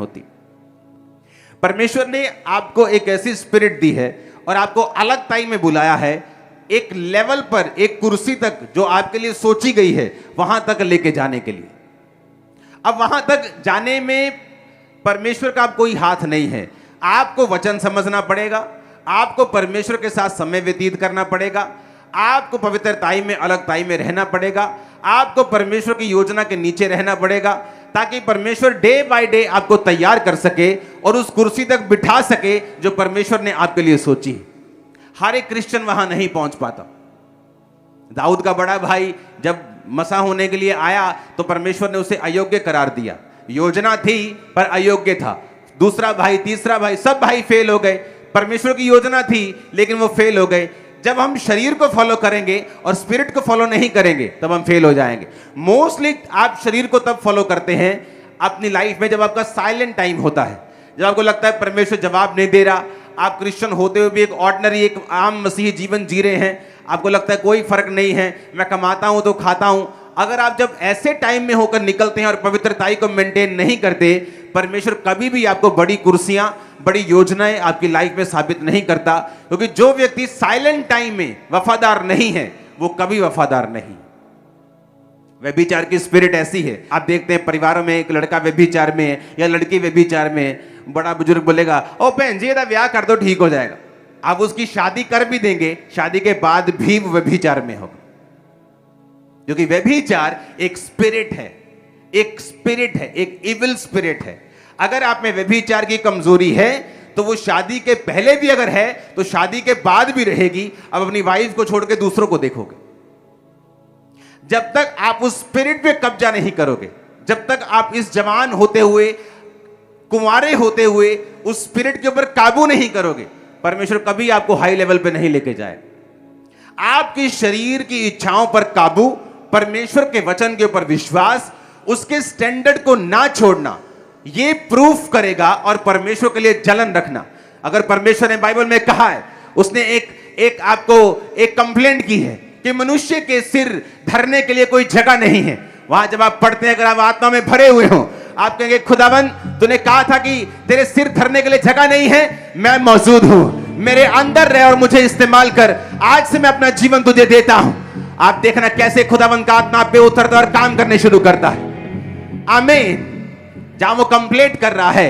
होती। परमेश्वर ने आपको एक ऐसी स्पिरिट दी है और आपको अलग टाइम में बुलाया है, एक लेवल पर, एक कुर्सी तक जो आपके लिए सोची गई है वहां तक लेके जाने के लिए। अब वहां तक जाने में परमेश्वर का कोई हाथ नहीं है। आपको वचन समझना पड़ेगा, आपको परमेश्वर के साथ समय व्यतीत करना पड़ेगा, आपको पवित्र टाइम में, अलग टाइम में रहना पड़ेगा, आपको परमेश्वर की योजना के नीचे रहना पड़ेगा, ताकि परमेश्वर डे बाय डे आपको तैयार कर सके और उस कुर्सी तक बिठा सके जो परमेश्वर ने आपके लिए सोची है। हर एक क्रिश्चियन वहां नहीं पहुंच पाता। दाऊद का बड़ा भाई जब मसा होने के लिए आया तो परमेश्वर ने उसे अयोग्य करार दिया। योजना थी पर अयोग्य था। दूसरा भाई, तीसरा भाई, सब भाई फेल हो गए। परमेश्वर की योजना थी लेकिन वो फेल हो गए। जब हम शरीर को फॉलो करेंगे और स्पिरिट को फॉलो नहीं करेंगे तब हम फेल हो जाएंगे। मोस्टली आप शरीर को तब फॉलो करते हैं अपनी लाइफ में जब आपका साइलेंट टाइम होता है, जब आपको लगता है परमेश्वर जवाब नहीं दे रहा। आप क्रिश्चियन होते हुए भी एक ऑर्डिनरी, एक आम मसीही जीवन जी रहे हैं, आपको लगता है कोई फर्क नहीं है, मैं कमाता हूं तो खाता हूं। अगर आप जब ऐसे टाइम में होकर निकलते हैं और पवित्रताई को मेंटेन नहीं करते, परमेश्वर कभी भी आपको बड़ी कुर्सियां, बड़ी योजनाएं आपकी लाइफ में साबित नहीं करता, क्योंकि जो व्यक्ति साइलेंट टाइम में वफादार नहीं है वो कभी वफादार नहीं। व्यभिचार की स्पिरिट ऐसी है, आप देखते हैं परिवारों में एक लड़का व्यभिचार में है या लड़की व्यभिचार में है, बड़ा बुजुर्ग बोलेगा ओ बहन जी ये ब्याह कर दो ठीक हो जाएगा। आप उसकी शादी कर भी देंगे, शादी के बाद भी वो व्यभिचार में होगा, क्योंकि व्यभिचार एक स्पिरिट है, एक स्पिरिट है, एक इविल स्पिरिट है। अगर आप में व्यभिचार की कमजोरी है तो वो शादी के पहले भी अगर है तो शादी के बाद भी रहेगी। अब अपनी वाइफ को छोड़ के दूसरों को देखोगे। जब तक आप उस स्पिरिट पे कब्जा नहीं करोगे, जब तक आप इस जवान होते हुए, कुंवारे होते हुए उस स्पिरिट के ऊपर काबू नहीं करोगे, परमेश्वर कभी आपको हाई लेवल पे नहीं लेके जाए। आपकी शरीर की इच्छाओं पर काबू, परमेश्वर के वचन के ऊपर विश्वास, उसके स्टैंडर्ड को ना छोड़ना, ये प्रूफ करेगा और परमेश्वर के लिए जलन रखना। अगर परमेश्वर ने बाइबल में कहा है, उसने एक आपको एक कंप्लेंट की है कि मनुष्य के सिर धरने के लिए कोई जगह नहीं है, वहां जब आप पढ़ते हैं, अगर आप आत्मा में भरे हुए हो, आप कहेंगे खुदावन तूने कहा था कि तेरे सिर धरने के लिए जगह नहीं है, मैं मौजूद हूं, मेरे अंदर रह और मुझे इस्तेमाल कर। आज से मैं अपना जीवन तुझे देता हूं। आप देखना कैसे खुदावन का आत्मा पे उतरता और काम करने शुरू करता है। आमीन। जहां वो कंप्लेंट कर रहा है